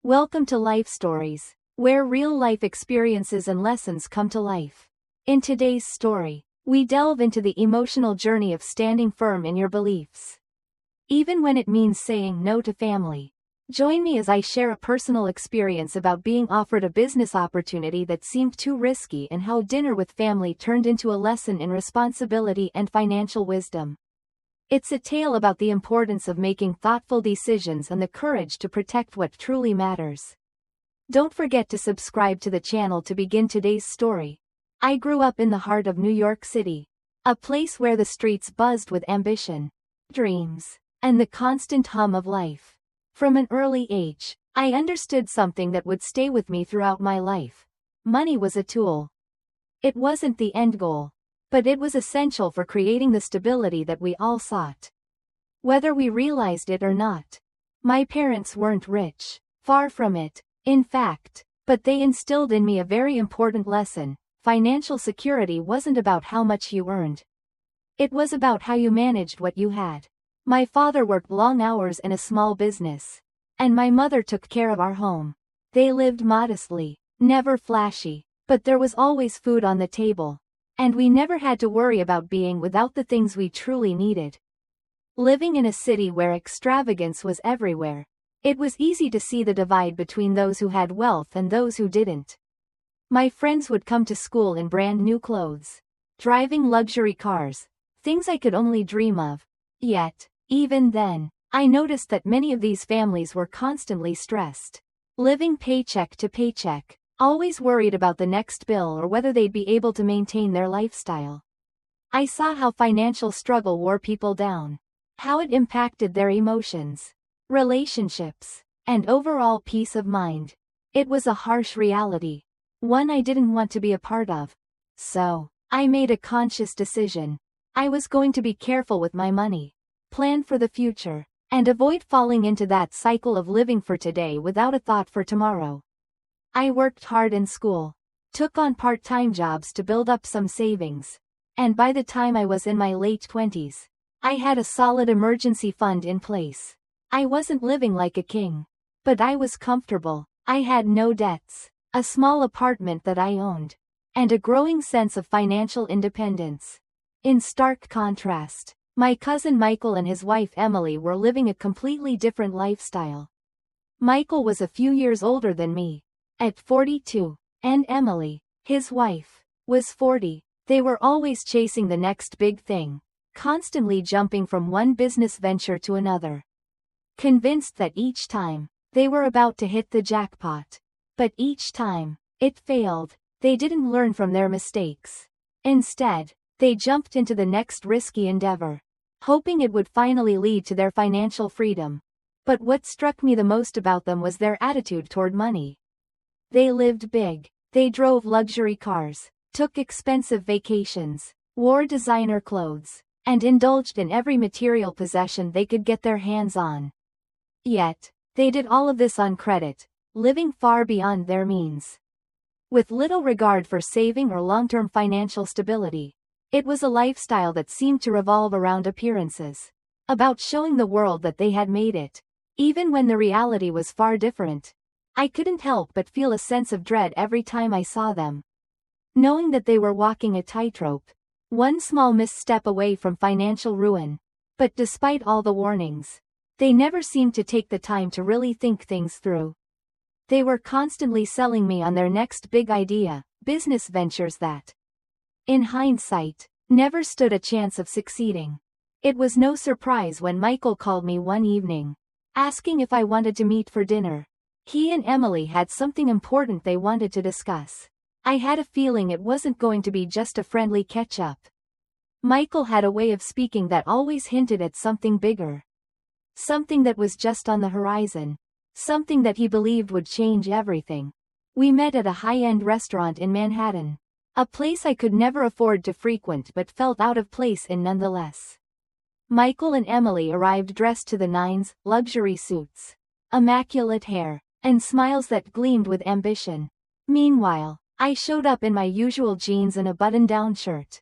Welcome to Life Stories, where real-life experiences and lessons come to life. In today's story, we delve into the emotional journey of standing firm in your beliefs, even when it means saying no to family. Join me as I share a personal experience about being offered a business opportunity that seemed too risky and how dinner with family turned into a lesson in responsibility and financial wisdom. It's a tale about the importance of making thoughtful decisions and the courage to protect what truly matters. Don't forget to subscribe to the channel to begin today's story. I grew up in the heart of New York City, a place where the streets buzzed with ambition, dreams, and the constant hum of life. From an early age, I understood something that would stay with me throughout my life. Money was a tool. It wasn't the end goal, but it was essential for creating the stability that we all sought, whether we realized it or not. My parents weren't rich, far from it, in fact, but they instilled in me a very important lesson. Financial security wasn't about how much you earned. It was about how you managed what you had. My father worked long hours in a small business, and my mother took care of our home. They lived modestly, never flashy, but there was always food on the table, and we never had to worry about being without the things we truly needed. Living in a city where extravagance was everywhere, it was easy to see the divide between those who had wealth and those who didn't. My friends would come to school in brand new clothes, driving luxury cars, things I could only dream of. Yet, even then, I noticed that many of these families were constantly stressed, living paycheck to paycheck, always worried about the next bill or whether they'd be able to maintain their lifestyle. I saw how financial struggle wore people down, how it impacted their emotions, relationships, and overall peace of mind. It was a harsh reality, one I didn't want to be a part of. So, I made a conscious decision. I was going to be careful with my money, plan for the future, and avoid falling into that cycle of living for today without a thought for tomorrow. I worked hard in school, took on part-time jobs to build up some savings, and by the time I was in my late 20s, I had a solid emergency fund in place. I wasn't living like a king, but I was comfortable. I had no debts, a small apartment that I owned, and a growing sense of financial independence. In stark contrast, my cousin Michael and his wife Emily were living a completely different lifestyle. Michael was a few years older than me, at 42, and Emily, his wife, was 40. They were always chasing the next big thing, constantly jumping from one business venture to another, convinced that each time, they were about to hit the jackpot. But each time, it failed. They didn't learn from their mistakes. Instead, they jumped into the next risky endeavor, hoping it would finally lead to their financial freedom. But what struck me the most about them was their attitude toward money. They lived big, they drove luxury cars, took expensive vacations, wore designer clothes, and indulged in every material possession they could get their hands on. Yet, they did all of this on credit, living far beyond their means, with little regard for saving or long-term financial stability. It was a lifestyle that seemed to revolve around appearances, about showing the world that they had made it, even when the reality was far different. I couldn't help but feel a sense of dread every time I saw them, knowing that they were walking a tightrope, one small misstep away from financial ruin. But despite all the warnings, they never seemed to take the time to really think things through. They were constantly selling me on their next big idea, business ventures that, in hindsight, never stood a chance of succeeding. It was no surprise when Michael called me one evening, asking if I wanted to meet for dinner. He and Emily had something important they wanted to discuss. I had a feeling it wasn't going to be just a friendly catch-up. Michael had a way of speaking that always hinted at something bigger, something that was just on the horizon, something that he believed would change everything. We met at a high-end restaurant in Manhattan, a place I could never afford to frequent but felt out of place in nonetheless. Michael and Emily arrived dressed to the nines, luxury suits, immaculate hair, and smiles that gleamed with ambition. Meanwhile, I showed up in my usual jeans and a button-down shirt,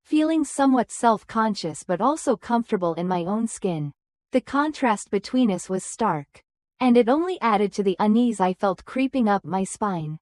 feeling somewhat self-conscious but also comfortable in my own skin. The contrast between us was stark. and it only added to the unease I felt creeping up my spine.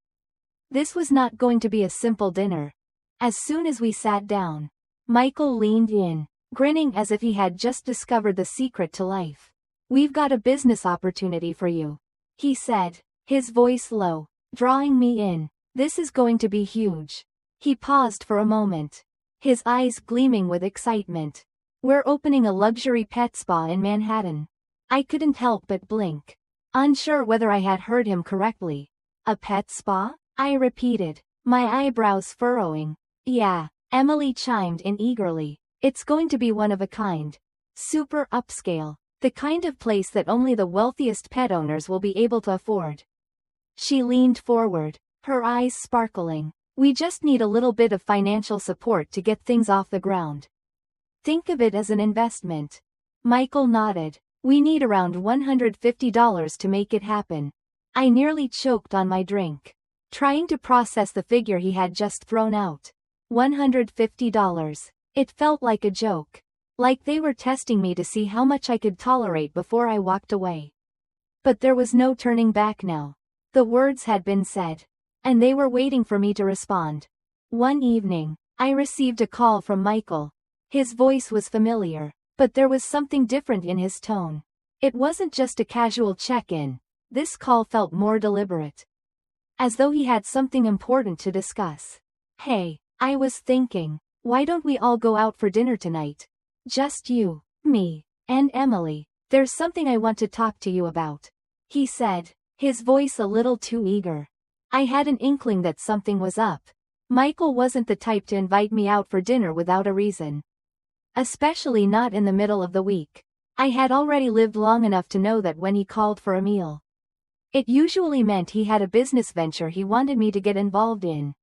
This was not going to be a simple dinner. As soon as we sat down, Michael leaned in, grinning as if he had just discovered the secret to life. "We've got a business opportunity for you," he said, his voice low, drawing me in. "This is going to be huge." He paused for a moment, his eyes gleaming with excitement. "We're opening a luxury pet spa in Manhattan." I couldn't help but blink, unsure whether I had heard him correctly. "A pet spa?" I repeated, my eyebrows furrowing. "Yeah," Emily chimed in eagerly. "It's going to be one of a kind. Super upscale. The kind of place that only the wealthiest pet owners will be able to afford." She leaned forward, her eyes sparkling. "We just need a little bit of financial support to get things off the ground." "Think of it as an investment." Michael nodded. "We need around $150 to make it happen." I nearly choked on my drink, trying to process the figure he had just thrown out. $150. It felt like a joke. Like they were testing me to see how much I could tolerate before I walked away. But there was no turning back now. The words had been said, and they were waiting for me to respond. One evening, I received a call from Michael. His voice was familiar, but there was something different in his tone. It wasn't just a casual check-in. This call felt more deliberate, as though he had something important to discuss. "Hey," I was thinking, "why don't we all go out for dinner tonight? Just you, me, and Emily. There's something I want to talk to you about," he said, his voice a little too eager. I had an inkling that something was up. Michael wasn't the type to invite me out for dinner without a reason. Especially not in the middle of the week. I had already lived long enough to know that when he called for a meal, it usually meant he had a business venture he wanted me to get involved in.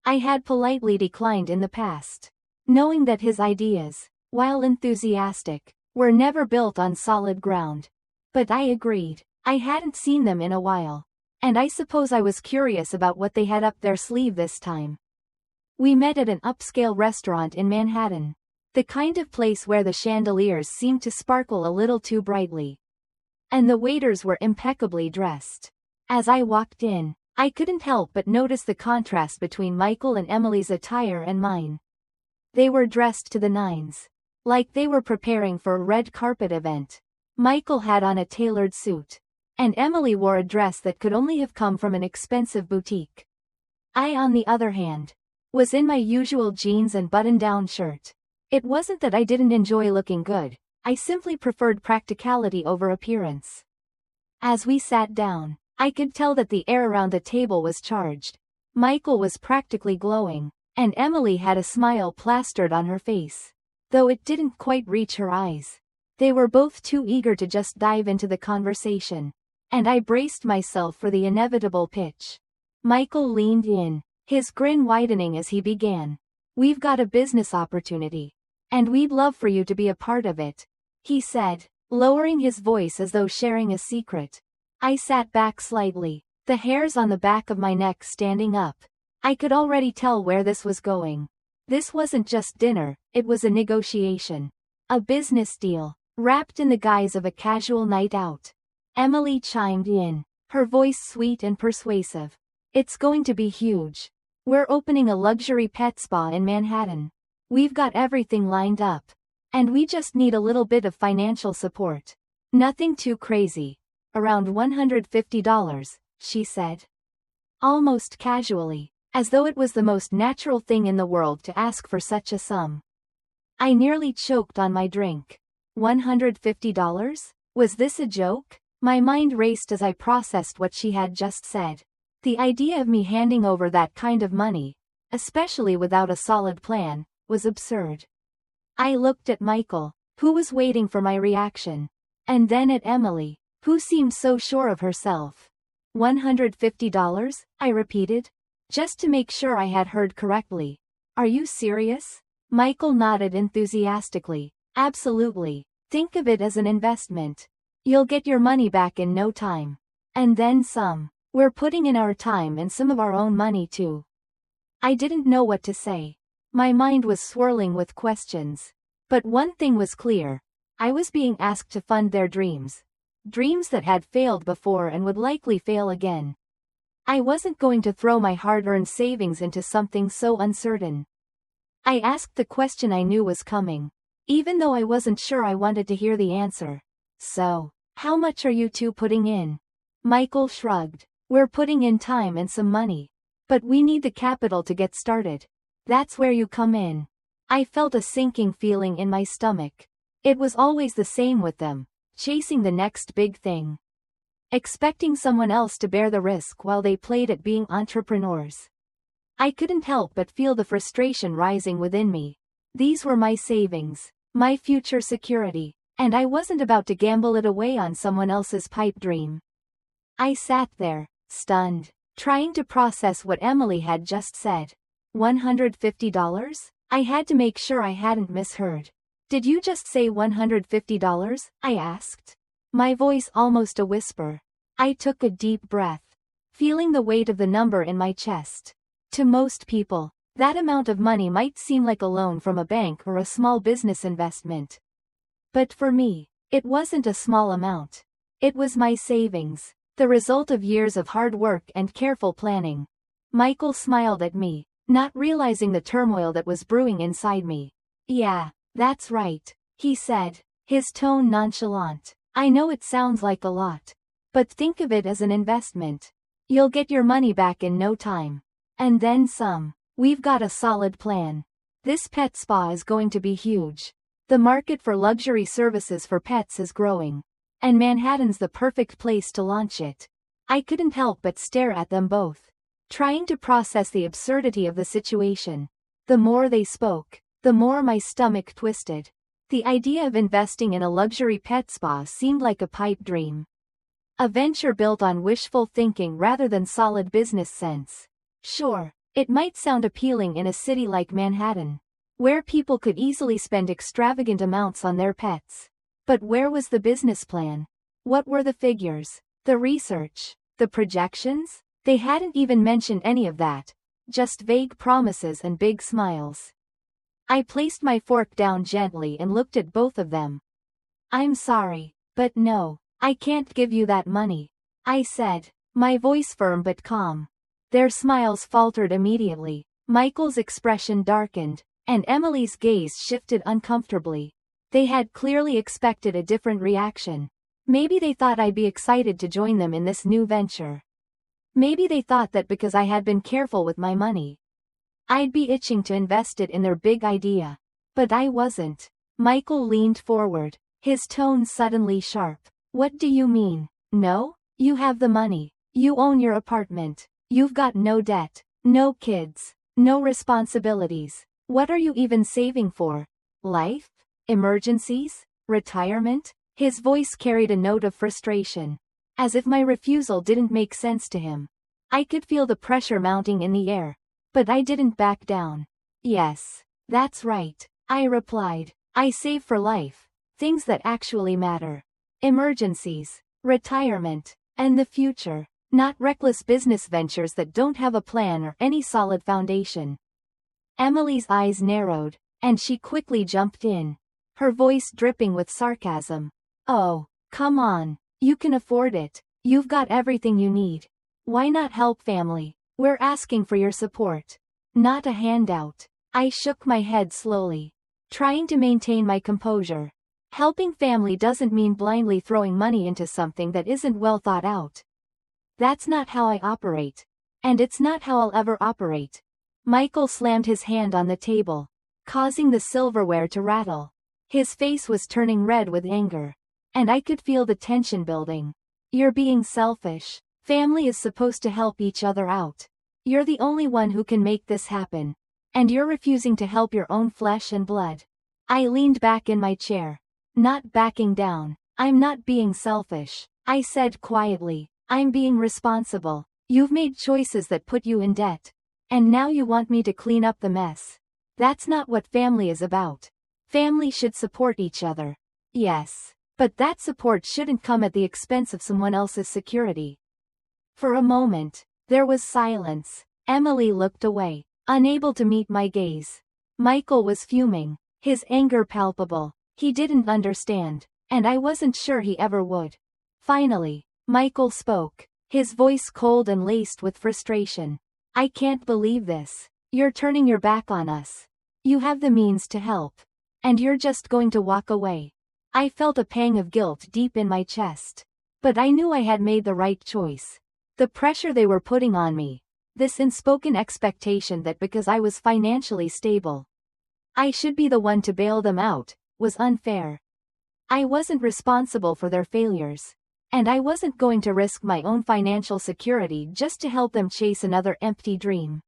I had politely declined in the past, knowing that his ideas, while enthusiastic, were never built on solid ground. But I agreed. I hadn't seen them in a while, and I suppose I was curious about what they had up their sleeve this time. We met at an upscale restaurant in Manhattan, the kind of place where the chandeliers seemed to sparkle a little too brightly, and the waiters were impeccably dressed. As I walked in, I couldn't help but notice the contrast between Michael and Emily's attire and mine. They were dressed to the nines, like they were preparing for a red carpet event. Michael had on a tailored suit, and Emily wore a dress that could only have come from an expensive boutique. I, on the other hand, was in my usual jeans and button-down shirt. It wasn't that I didn't enjoy looking good, I simply preferred practicality over appearance. As we sat down, I could tell that the air around the table was charged. Michael was practically glowing, and Emily had a smile plastered on her face, though it didn't quite reach her eyes. They were both too eager to just dive into the conversation, and I braced myself for the inevitable pitch. Michael leaned in, his grin widening as he began. "We've got a business opportunity, and we'd love for you to be a part of it," he said, lowering his voice as though sharing a secret. I sat back slightly, the hairs on the back of my neck standing up. I could already tell where this was going. This wasn't just dinner, it was a negotiation. A business deal, wrapped in the guise of a casual night out. Emily chimed in, her voice sweet and persuasive. "It's going to be huge. We're opening a luxury pet spa in Manhattan. We've got everything lined up, and we just need a little bit of financial support. Nothing too crazy. Around $150, she said, almost casually, as though it was the most natural thing in the world to ask for such a sum. I nearly choked on my drink. $150? Was this a joke? My mind raced as I processed what she had just said. The idea of me handing over that kind of money, especially without a solid plan, was absurd. I looked at Michael, who was waiting for my reaction, and then at Emily, who seemed so sure of herself. $150? I repeated, just to make sure I had heard correctly. Are you serious? Michael nodded enthusiastically. Absolutely. Think of it as an investment. You'll get your money back in no time. And then some. We're putting in our time and some of our own money too. I didn't know what to say. My mind was swirling with questions. But one thing was clear. I was being asked to fund their dreams. dreams that had failed before and would likely fail again. I wasn't going to throw my hard-earned savings into something so uncertain. I asked the question I knew was coming, even though I wasn't sure I wanted to hear the answer. So, how much are you two putting in? Michael shrugged. We're putting in time and some money. But we need the capital to get started. That's where you come in. I felt a sinking feeling in my stomach. It was always the same with them, chasing the next big thing, expecting someone else to bear the risk while they played at being entrepreneurs. I couldn't help but feel the frustration rising within me. These were my savings, my future security, and I wasn't about to gamble it away on someone else's pipe dream. I sat there, stunned, trying to process what Emily had just said. $150? I had to make sure I hadn't misheard. Did you just say $150? I asked, my voice almost a whisper. I took a deep breath, feeling the weight of the number in my chest. To most people, that amount of money might seem like a loan from a bank or a small business investment. But for me, it wasn't a small amount. It was my savings, the result of years of hard work and careful planning. Michael smiled at me, not realizing the turmoil that was brewing inside me. Yeah, that's right, he said, his tone nonchalant. I know it sounds like a lot, but think of it as an investment. You'll get your money back in no time. And then some. We've got a solid plan. This pet spa is going to be huge. The market for luxury services for pets is growing, and Manhattan's the perfect place to launch it. I couldn't help but stare at them both, trying to process the absurdity of the situation. The more they spoke, the more my stomach twisted. The idea of investing in a luxury pet spa seemed like a pipe dream. A venture built on wishful thinking rather than solid business sense. Sure, it might sound appealing in a city like Manhattan, where people could easily spend extravagant amounts on their pets. But where was the business plan? What were the figures, the research, the projections? They hadn't even mentioned any of that, just vague promises and big smiles. I placed my fork down gently and looked at both of them. I'm sorry, but no, I can't give you that money, I said, my voice firm but calm. Their smiles faltered immediately, Michael's expression darkened, and Emily's gaze shifted uncomfortably. They had clearly expected a different reaction. Maybe they thought I'd be excited to join them in this new venture. Maybe they thought that because I had been careful with my money, I'd be itching to invest it in their big idea. But I wasn't. Michael leaned forward, his tone suddenly sharp. What do you mean? No? You have the money. You own your apartment. You've got no debt, no kids, no responsibilities. What are you even saving for? Life? Emergencies? Retirement? His voice carried a note of frustration, as if my refusal didn't make sense to him. I could feel the pressure mounting in the air, but I didn't back down. Yes, that's right, I replied. I save for life, things that actually matter. Emergencies, retirement, and the future. Not reckless business ventures that don't have a plan or any solid foundation. Emily's eyes narrowed, and she quickly jumped in, her voice dripping with sarcasm. Oh, come on, you can afford it. You've got everything you need. Why not help family? We're asking for your support, not a handout. I shook my head slowly, trying to maintain my composure. Helping family doesn't mean blindly throwing money into something that isn't well thought out. That's not how I operate. And it's not how I'll ever operate. Michael slammed his hand on the table, causing the silverware to rattle. His face was turning red with anger, and I could feel the tension building. You're being selfish. Family is supposed to help each other out. You're the only one who can make this happen. And you're refusing to help your own flesh and blood. I leaned back in my chair, not backing down. I'm not being selfish, I said quietly. I'm being responsible. You've made choices that put you in debt. And now you want me to clean up the mess. That's not what family is about. Family should support each other. Yes. But that support shouldn't come at the expense of someone else's security. For a moment, there was silence. Emily looked away, unable to meet my gaze. Michael was fuming, his anger palpable. He didn't understand, and I wasn't sure he ever would. Finally, Michael spoke, his voice cold and laced with frustration. I can't believe this. You're turning your back on us. You have the means to help. And you're just going to walk away. I felt a pang of guilt deep in my chest. But I knew I had made the right choice. The pressure they were putting on me, this unspoken expectation that because I was financially stable, I should be the one to bail them out, was unfair. I wasn't responsible for their failures. And I wasn't going to risk my own financial security just to help them chase another empty dream.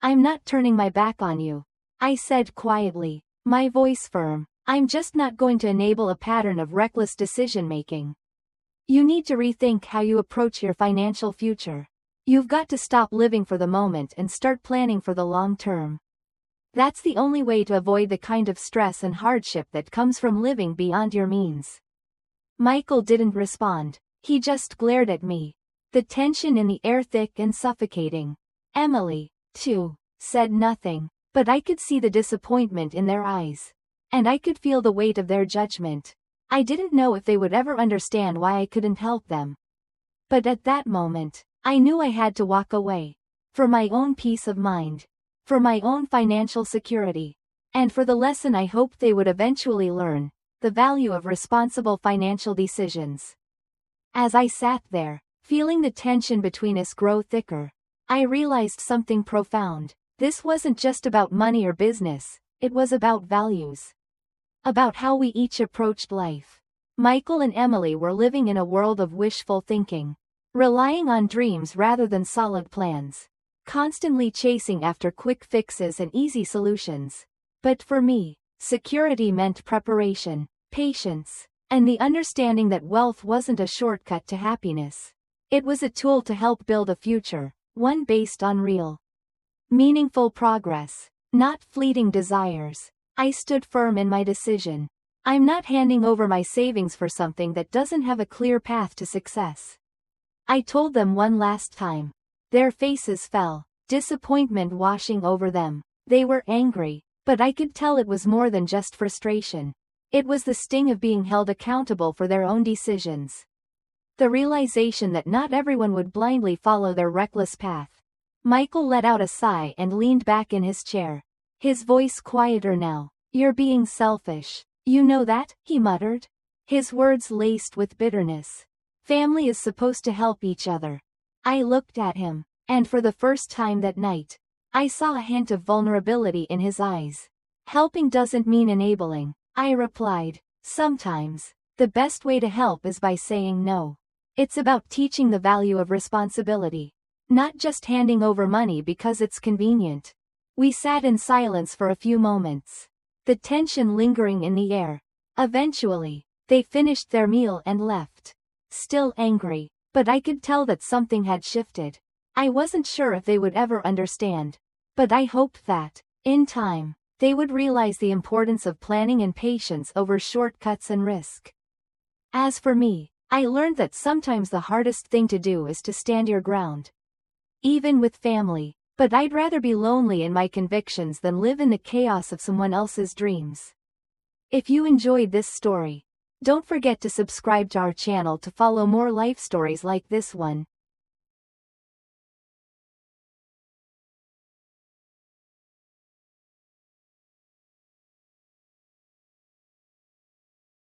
I'm not turning my back on you, I said quietly, my voice firm. I'm just not going to enable a pattern of reckless decision-making. You need to rethink how you approach your financial future. You've got to stop living for the moment and start planning for the long term. That's the only way to avoid the kind of stress and hardship that comes from living beyond your means. Michael didn't respond. He just glared at me. The tension in the air thick and suffocating. Emily, too, said nothing, but I could see the disappointment in their eyes. And I could feel the weight of their judgment. I didn't know if they would ever understand why I couldn't help them. But at that moment, I knew I had to walk away. For my own peace of mind. For my own financial security. And for the lesson I hoped they would eventually learn, the value of responsible financial decisions. As I sat there, feeling the tension between us grow thicker, I realized something profound. This wasn't just about money or business, it was about values. About how we each approached life. Michael and Emily were living in a world of wishful thinking. Relying on dreams rather than solid plans. Constantly chasing after quick fixes and easy solutions. But for me, security meant preparation, patience, and the understanding that wealth wasn't a shortcut to happiness. It was a tool to help build a future, one based on real, meaningful progress, not fleeting desires. I stood firm in my decision. I'm not handing over my savings for something that doesn't have a clear path to success. I told them one last time. Their faces fell, disappointment washing over them. They were angry, but I could tell it was more than just frustration. It was the sting of being held accountable for their own decisions. The realization that not everyone would blindly follow their reckless path. Michael let out a sigh and leaned back in his chair. His voice quieter now. You're being selfish. You know that, he muttered. His words laced with bitterness. Family is supposed to help each other. I looked at him, and for the first time that night, I saw a hint of vulnerability in his eyes. Helping doesn't mean enabling, I replied. Sometimes, the best way to help is by saying no. It's about teaching the value of responsibility. Not just handing over money because it's convenient. We sat in silence for a few moments. The tension lingering in the air. Eventually, they finished their meal and left. Still angry, but I could tell that something had shifted. I wasn't sure if they would ever understand. But I hoped that, in time, they would realize the importance of planning and patience over shortcuts and risk. As for me, I learned that sometimes the hardest thing to do is to stand your ground. Even with family. But I'd rather be lonely in my convictions than live in the chaos of someone else's dreams. If you enjoyed this story, don't forget to subscribe to our channel to follow more life stories like this one.